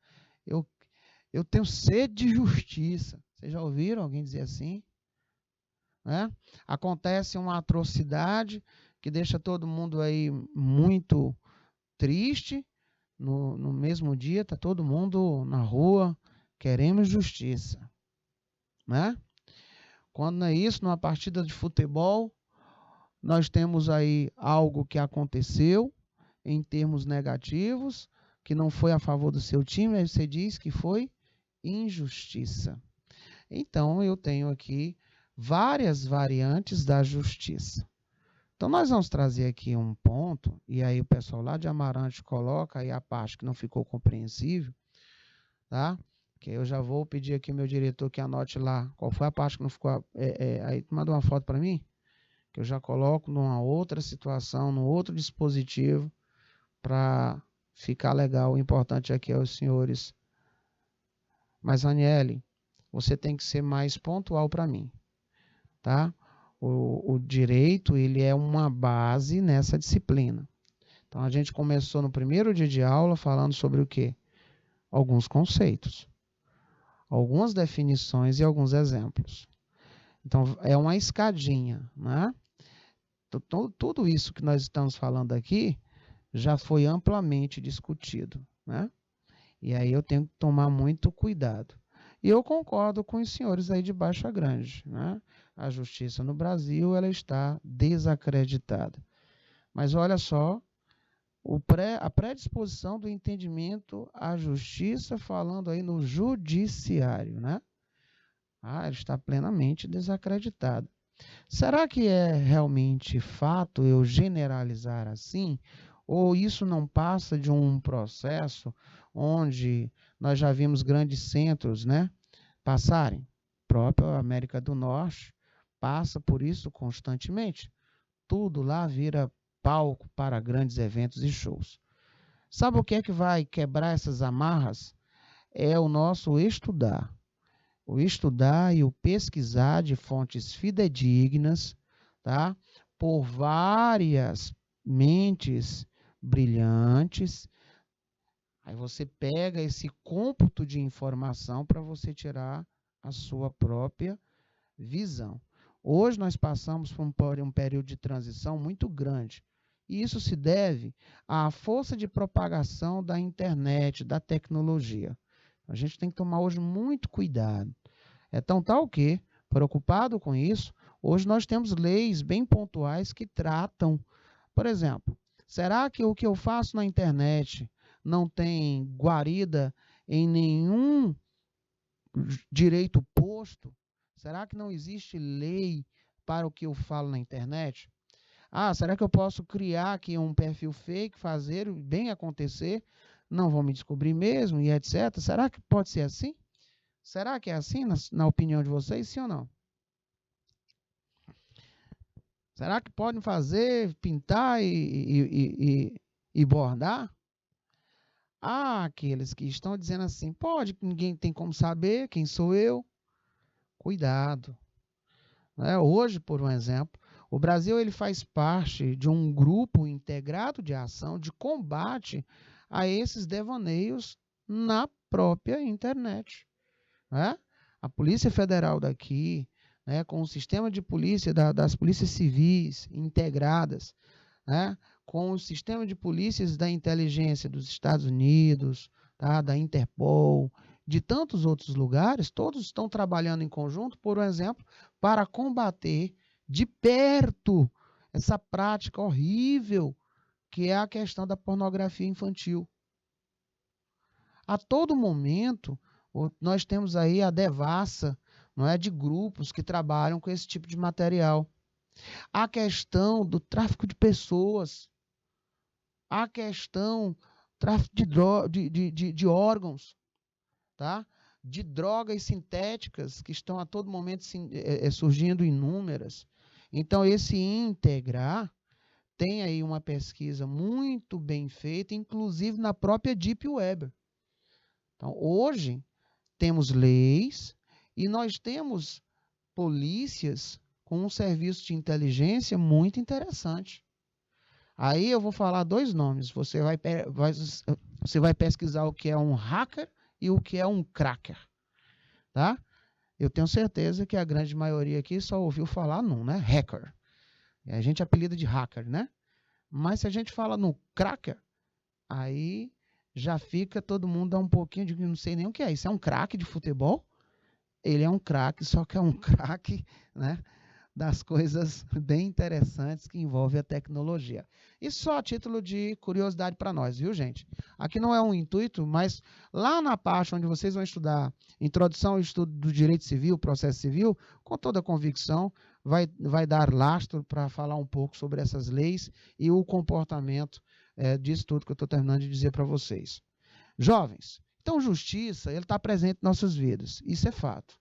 S2: eu tenho sede de justiça. Vocês já ouviram alguém dizer assim? Né? Acontece uma atrocidade que deixa todo mundo aí muito triste. No mesmo dia está todo mundo na rua, queremos justiça. Né? Quando não é isso, numa partida de futebol, nós temos aí algo que aconteceu em termos negativos, que não foi a favor do seu time, aí você diz que foi injustiça. Então, eu tenho aqui várias variantes da justiça. Então, nós vamos trazer aqui um ponto, e aí o pessoal lá de Amarante coloca aí a parte que não ficou compreensível, tá? Que eu já vou pedir aqui ao meu diretor que anote lá qual foi a parte que não ficou... aí manda uma foto para mim, que eu já coloco numa outra situação, num outro dispositivo, para ficar legal. O importante aqui é os senhores. Mas, Aniele, você tem que ser mais pontual para mim, tá? O direito, ele é uma base nessa disciplina. Então, a gente começou no primeiro dia de aula falando sobre o quê? Alguns conceitos, algumas definições e alguns exemplos. Então, é uma escadinha, né? Tudo isso que nós estamos falando aqui já foi amplamente discutido, né? E aí eu tenho que tomar muito cuidado. E eu concordo com os senhores aí de Baixa Grande, né? A justiça no Brasil, ela está desacreditada. Mas olha só, a predisposição do entendimento à justiça, falando aí no judiciário, né? Ela está plenamente desacreditada. Será que é realmente fato eu generalizar assim? Ou isso não passa de um processo onde nós já vimos grandes centros, né, passarem? A própria América do Norte passa por isso constantemente. Tudo lá vira palco para grandes eventos e shows. Sabe o que é que vai quebrar essas amarras? É o nosso estudar. O estudar e o pesquisar de fontes fidedignas, tá? Por várias mentes brilhantes. Aí você pega esse cômputo de informação para você tirar a sua própria visão. Hoje nós passamos por um período de transição muito grande. E isso se deve à força de propagação da internet, da tecnologia. A gente tem que tomar hoje muito cuidado. Então, tal que, preocupado com isso, hoje nós temos leis bem pontuais que tratam, por exemplo, será que o que eu faço na internet não tem guarida em nenhum direito posto? Será que não existe lei para o que eu falo na internet? Será que eu posso criar aqui um perfil fake, fazer bem acontecer, não vão me descobrir mesmo e etc? Será que pode ser assim? Será que é assim, na opinião de vocês, sim ou não? Será que podem fazer, pintar e bordar? Há aqueles que estão dizendo assim, pode, ninguém tem como saber quem sou eu. Cuidado. Né? Hoje, por um exemplo, o Brasil ele faz parte de um grupo integrado de ação de combate a esses devaneios na própria internet. Né? A Polícia Federal daqui, né, com o sistema de polícia das polícias civis integradas, né, com o sistema de polícias da inteligência dos Estados Unidos, tá, da Interpol, de tantos outros lugares, todos estão trabalhando em conjunto, por exemplo, para combater de perto essa prática horrível que é a questão da pornografia infantil. A todo momento, nós temos aí a devassa, não é, de grupos que trabalham com esse tipo de material. A questão do tráfico de pessoas, a questão do tráfico de órgãos, tá? De drogas sintéticas que estão a todo momento surgindo inúmeras. Então, esse integrar tem aí uma pesquisa muito bem feita, inclusive na própria Deep Web. Então, hoje, temos leis e nós temos polícias com um serviço de inteligência muito interessante. Aí eu vou falar dois nomes. Você vai pesquisar o que é um hacker e o que é um cracker. Tá? Eu tenho certeza que a grande maioria aqui só ouviu falar num, né? Hacker. A gente apelida de hacker, né? Mas se a gente fala no cracker, aí já fica todo mundo dá um pouquinho de não sei nem o que é. Isso é um craque de futebol? Ele é um craque, só que é um craque, né, das coisas bem interessantes que envolvem a tecnologia. Isso só a título de curiosidade para nós, viu, gente? Aqui não é um intuito, mas lá na parte onde vocês vão estudar Introdução ao Estudo do Direito Civil, Processo Civil, com toda a convicção, vai dar lastro para falar um pouco sobre essas leis e o comportamento disso tudo que eu estou terminando de dizer para vocês. Jovens, então justiça está presente em nossas vidas, isso é fato.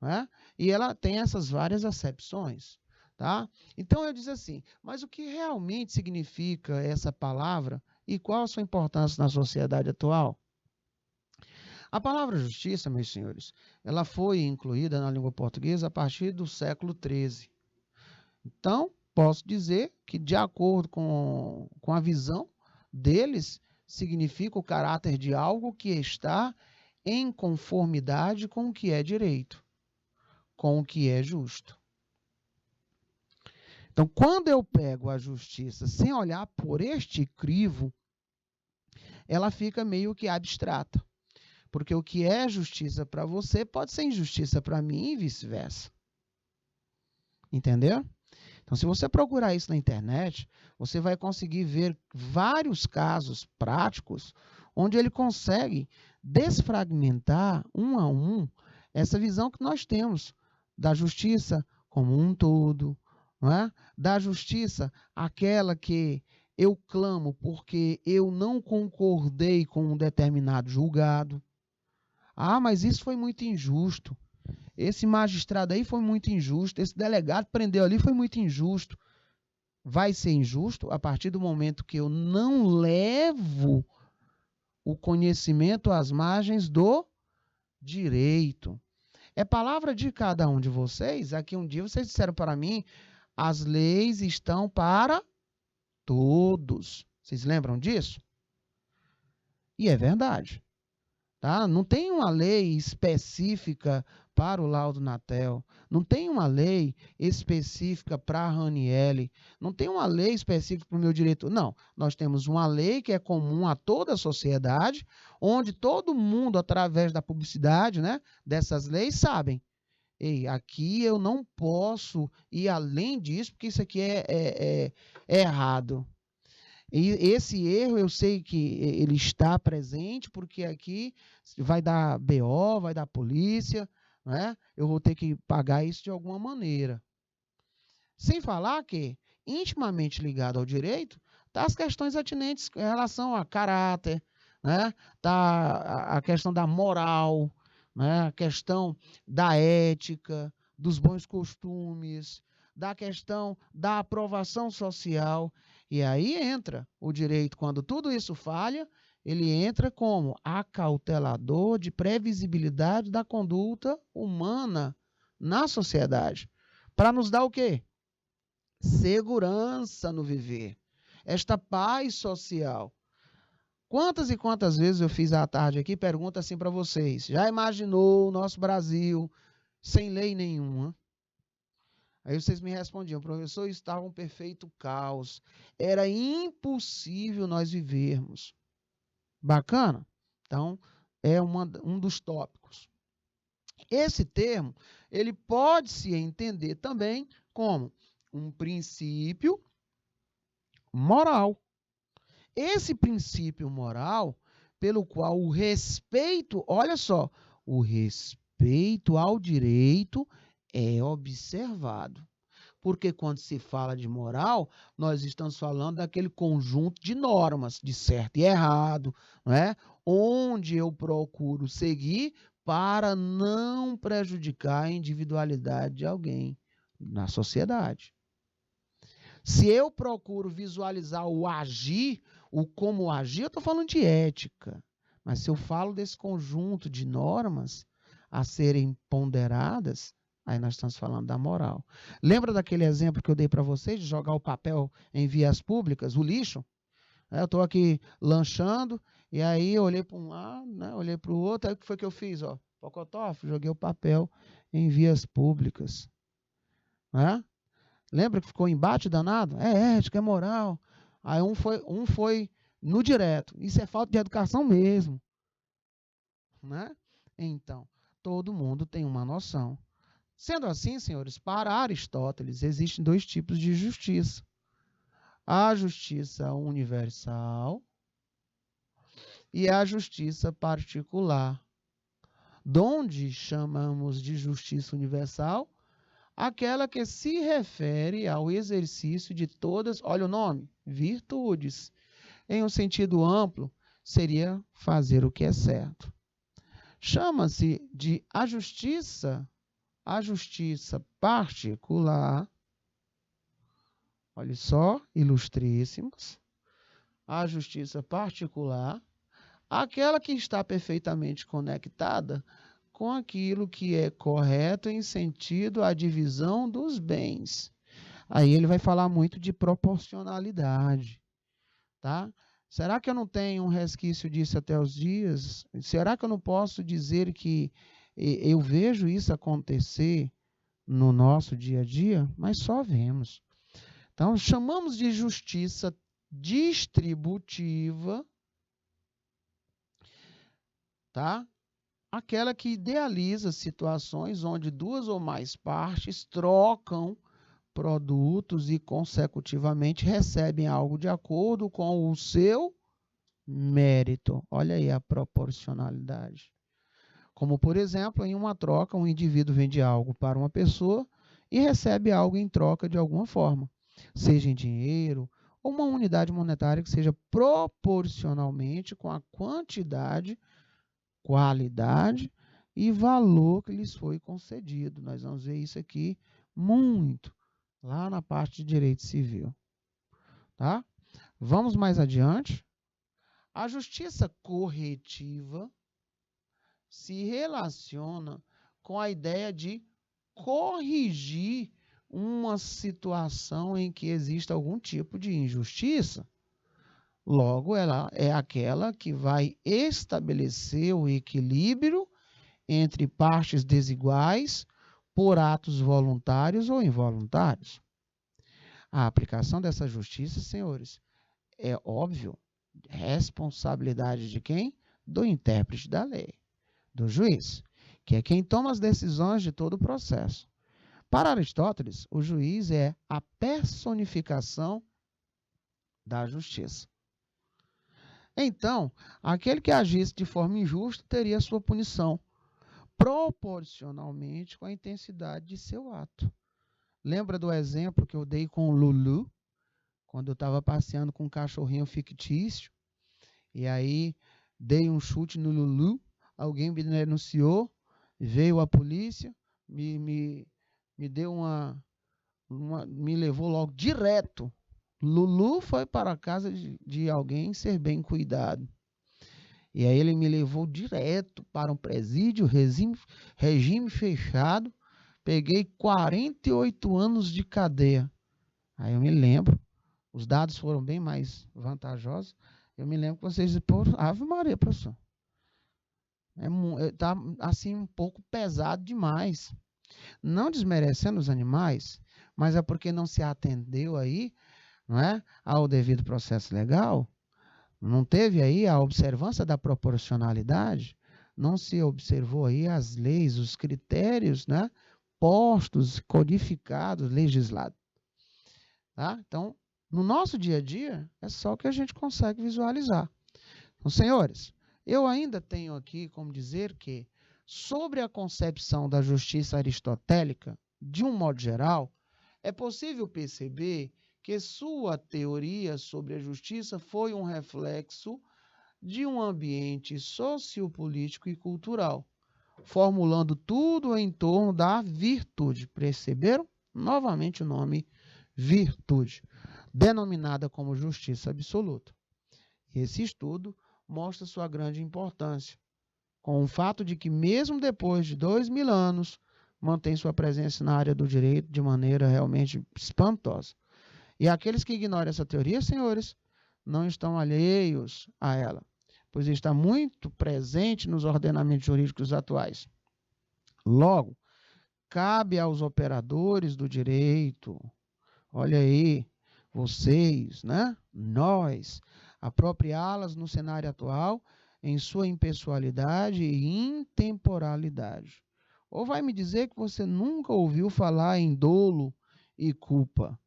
S2: Né? E ela tem essas várias acepções. Tá? Então eu disse assim, mas o que realmente significa essa palavra e qual a sua importância na sociedade atual? A palavra justiça, meus senhores, ela foi incluída na língua portuguesa a partir do século XIII. Então, posso dizer que, de acordo com a visão deles, significa o caráter de algo que está em conformidade com o que é direito, com o que é justo. Então, quando eu pego a justiça sem olhar por este crivo, ela fica meio que abstrata. Porque o que é justiça para você pode ser injustiça para mim e vice-versa. Entendeu? Então, se você procurar isso na internet, você vai conseguir ver vários casos práticos onde ele consegue desfragmentar um a um essa visão que nós temos da justiça como um todo, não é? Da justiça, aquela que eu clamo porque eu não concordei com um determinado julgado. Ah, mas isso foi muito injusto. Esse magistrado aí foi muito injusto. Esse delegado prendeu ali foi muito injusto. Vai ser injusto a partir do momento que eu não levo o conhecimento às margens do direito. É palavra de cada um de vocês. Aqui um dia vocês disseram para mim, as leis estão para todos. Vocês lembram disso? E é verdade. Tá? Não tem uma lei específica para o laudo Natel, não tem uma lei específica para a Raniele, não tem uma lei específica para o meu direito. Não, nós temos uma lei que é comum a toda a sociedade, onde todo mundo, através da publicidade, né, dessas leis, sabem. Ei, aqui eu não posso ir além disso, porque isso aqui é errado. E esse erro eu sei que ele está presente, porque aqui vai dar BO, vai dar polícia, né? Eu vou ter que pagar isso de alguma maneira. Sem falar que, intimamente ligado ao direito, tá as questões atinentes em relação a caráter, né? Tá a questão da moral, né? A questão da ética, dos bons costumes, da questão da aprovação social. E aí entra o direito, quando tudo isso falha, ele entra como acautelador de previsibilidade da conduta humana na sociedade. Para nos dar o quê? Segurança no viver. Esta paz social. Quantas e quantas vezes eu fiz à tarde aqui, pergunta assim para vocês, já imaginou o nosso Brasil sem lei nenhuma? Aí vocês me respondiam, professor, estava um perfeito caos, era impossível nós vivermos. Bacana? Então, é um dos tópicos. Esse termo, ele pode se entender também como um princípio moral. Esse princípio moral, pelo qual o respeito, olha só, o respeito ao direito é observado. Porque quando se fala de moral, nós estamos falando daquele conjunto de normas, de certo e errado, não é? Onde eu procuro seguir para não prejudicar a individualidade de alguém na sociedade. Se eu procuro visualizar o agir, o como agir, eu estou falando de ética. Mas se eu falo desse conjunto de normas a serem ponderadas, aí nós estamos falando da moral. Lembra daquele exemplo que eu dei para vocês de jogar o papel em vias públicas, o lixo? Eu estou aqui lanchando, e aí eu olhei para um lado, né, olhei para o outro, aí o que foi que eu fiz? Ó, pocotó, joguei o papel em vias públicas. Né? Lembra que ficou um embate danado? É ética, é moral. Aí um foi no direto. Isso é falta de educação mesmo. Né? Então, todo mundo tem uma noção. Sendo assim, senhores, para Aristóteles existem dois tipos de justiça. A justiça universal e a justiça particular. Donde chamamos de justiça universal? Aquela que se refere ao exercício de todas, olha o nome, virtudes. Em um sentido amplo, seria fazer o que é certo. Chama-se de a justiça particular. Olha só, ilustríssimos. A justiça particular, aquela que está perfeitamente conectada com aquilo que é correto em sentido à divisão dos bens. Aí ele vai falar muito de proporcionalidade, tá? Será que eu não tenho um resquício disso até os dias? Será que eu não posso dizer que eu vejo isso acontecer no nosso dia a dia? Mas só vemos. Então, chamamos de justiça distributiva, tá? Aquela que idealiza situações onde duas ou mais partes trocam produtos e, consecutivamente, recebem algo de acordo com o seu mérito. Olha aí a proporcionalidade. Como, por exemplo, em uma troca, um indivíduo vende algo para uma pessoa e recebe algo em troca de alguma forma, seja em dinheiro ou uma unidade monetária que seja proporcionalmente com a quantidade, qualidade e valor que lhes foi concedido. Nós vamos ver isso aqui muito lá na parte de direito civil. Tá? Vamos mais adiante. A justiça corretiva se relaciona com a ideia de corrigir uma situação em que existe algum tipo de injustiça. Logo, ela é aquela que vai estabelecer o equilíbrio entre partes desiguais por atos voluntários ou involuntários. A aplicação dessa justiça, senhores, é óbvio, responsabilidade de quem? Do intérprete da lei, do juiz, que é quem toma as decisões de todo o processo. Para Aristóteles, o juiz é a personificação da justiça. Então, aquele que agisse de forma injusta teria sua punição proporcionalmente com a intensidade de seu ato. Lembra do exemplo que eu dei com o Lulu, quando eu estava passeando com um cachorrinho fictício, e aí dei um chute no Lulu, alguém me denunciou, veio a polícia, me deu me levou logo direto. Lulu foi para a casa de alguém ser bem cuidado. E aí ele me levou direto para um presídio, regime fechado. Peguei 48 anos de cadeia. Aí eu me lembro, os dados foram bem mais vantajosos. Eu me lembro que vocês disseram, Ave Maria, professor. Tá assim um pouco pesado demais. Não desmerecendo os animais, mas é porque não se atendeu aí, não é, ao devido processo legal, não teve aí a observância da proporcionalidade, não se observou aí as leis, os critérios, né, postos, codificados, legislados. Tá? Então, no nosso dia a dia, é só o que a gente consegue visualizar. Então, senhores, eu ainda tenho aqui como dizer que, sobre a concepção da justiça aristotélica, de um modo geral, é possível perceber que sua teoria sobre a justiça foi um reflexo de um ambiente sociopolítico e cultural, formulando tudo em torno da virtude. Perceberam? Novamente o nome virtude, denominada como justiça absoluta. Esse estudo mostra sua grande importância, com o fato de que, mesmo depois de 2000 anos, mantém sua presença na área do direito de maneira realmente espantosa. E aqueles que ignoram essa teoria, senhores, não estão alheios a ela, pois está muito presente nos ordenamentos jurídicos atuais. Logo, cabe aos operadores do direito, olha aí, vocês, né? Nós, apropriá-las no cenário atual em sua impessoalidade e intemporalidade. Ou vai me dizer que você nunca ouviu falar em dolo e culpa?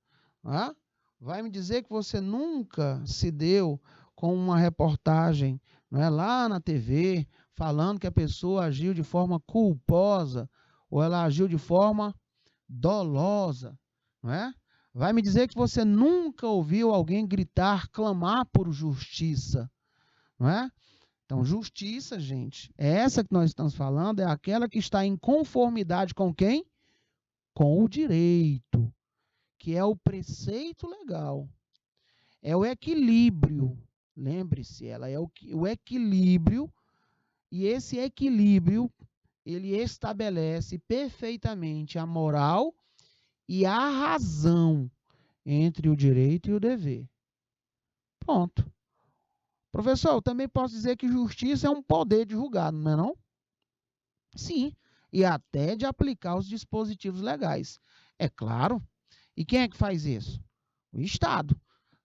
S2: Ah? Vai me dizer que você nunca se deu com uma reportagem, não é, lá na TV, falando que a pessoa agiu de forma culposa ou ela agiu de forma dolosa, não é? Vai me dizer que você nunca ouviu alguém gritar, clamar por justiça, não é? Então, justiça, gente, é essa que nós estamos falando, é aquela que está em conformidade com quem? Com o direito, que é o preceito legal, é o equilíbrio. Lembre-se, ela é o equilíbrio, e esse equilíbrio, ele estabelece perfeitamente a moral e a razão entre o direito e o dever. Pronto. Professor, eu também posso dizer que justiça é um poder de julgar, não é não? Sim, e até de aplicar os dispositivos legais. É claro. E quem é que faz isso? O Estado,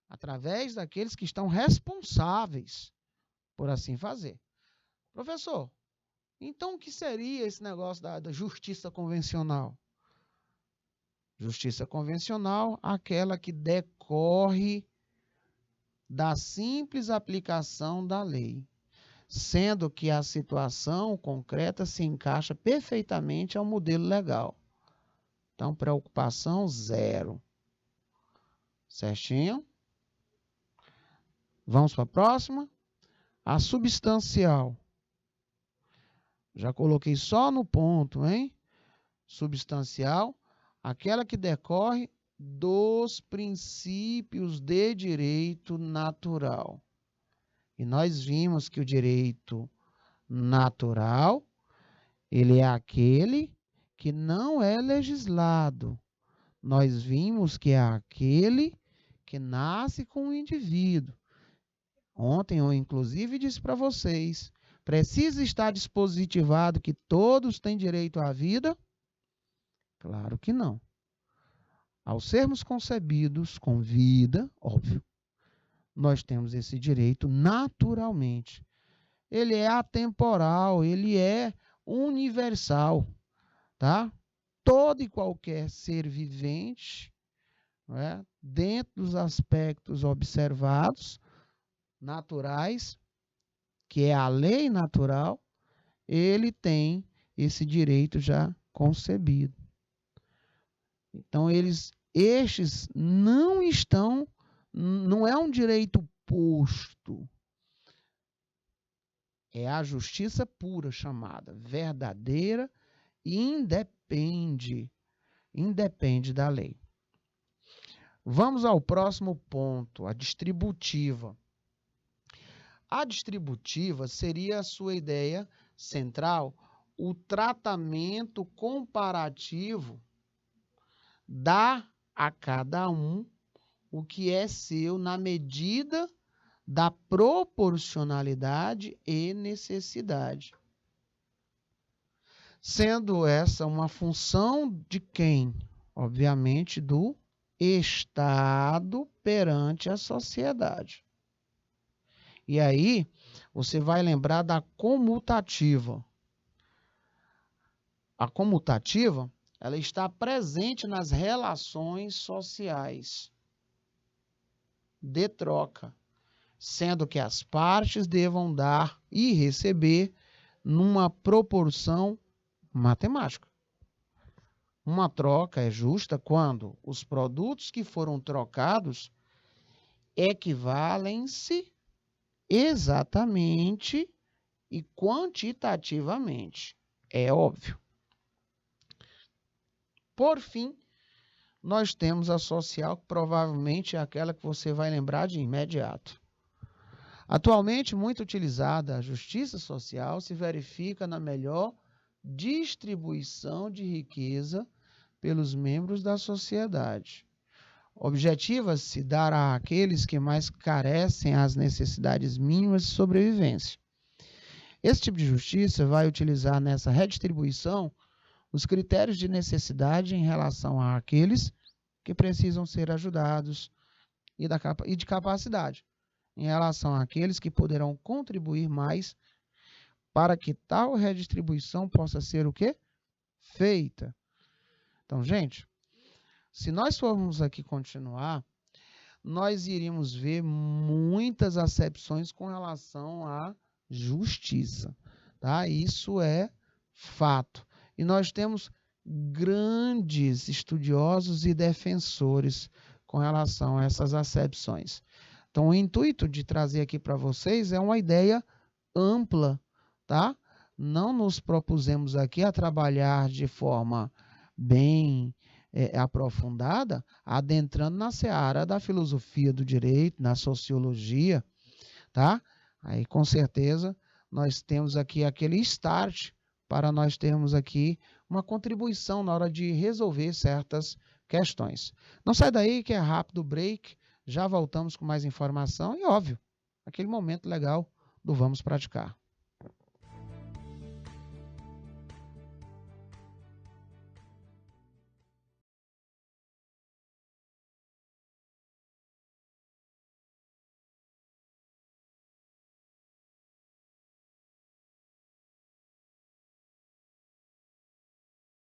S2: através daqueles que estão responsáveis por assim fazer. Professor, então o que seria esse negócio da justiça convencional? Justiça convencional, aquela que decorre da simples aplicação da lei, sendo que a situação concreta se encaixa perfeitamente ao modelo legal. Então, preocupação zero. Certinho? Vamos para a próxima. A substancial. Já coloquei só no ponto, hein? Substancial, aquela que decorre dos princípios de direito natural. E nós vimos que o direito natural, ele é aquele que não é legislado. Nós vimos que é aquele que nasce com o indivíduo. Ontem eu, inclusive, disse para vocês, precisa estar dispositivado que todos têm direito à vida? Claro que não. Ao sermos concebidos com vida, óbvio, nós temos esse direito naturalmente. Ele é atemporal, ele é universal, tá? Todo e qualquer ser vivente, não é? Dentro dos aspectos observados, naturais, que é a lei natural, ele tem esse direito já concebido. Então, estes não estão, não é um direito posto, é a justiça pura chamada, verdadeira e independe da lei. Vamos ao próximo ponto, a distributiva. A distributiva seria a sua ideia central, o tratamento comparativo dá a cada um o que é seu na medida da proporcionalidade e necessidade. Sendo essa uma função de quem? Obviamente, do Estado perante a sociedade. E aí, você vai lembrar da comutativa. A comutativa, ela está presente nas relações sociais de troca, sendo que as partes devam dar e receber numa proporção matemática. Uma troca é justa quando os produtos que foram trocados equivalem-se exatamente e quantitativamente. É óbvio. Por fim, nós temos a social, que provavelmente é aquela que você vai lembrar de imediato. Atualmente, muito utilizada, a justiça social se verifica na melhor distribuição de riqueza pelos membros da sociedade. Objetiva-se dar àqueles que mais carecem as necessidades mínimas de sobrevivência. Esse tipo de justiça vai utilizar nessa redistribuição os critérios de necessidade em relação àqueles que precisam ser ajudados e de capacidade, em relação àqueles que poderão contribuir mais para que tal redistribuição possa ser o quê? Feita. Então, gente, se nós formos aqui continuar, nós iríamos ver muitas acepções com relação à justiça, tá? Isso é fato. E nós temos grandes estudiosos e defensores com relação a essas acepções. Então, o intuito de trazer aqui para vocês é uma ideia ampla, tá? Não nos propusemos aqui a trabalhar de forma bem aprofundada, adentrando na seara da filosofia do direito, na sociologia, tá? Aí, com certeza, nós temos aqui aquele start para nós termos aqui uma contribuição na hora de resolver certas questões. Não sai daí que é rápido break, já voltamos com mais informação e, óbvio, aquele momento legal do Vamos Praticar.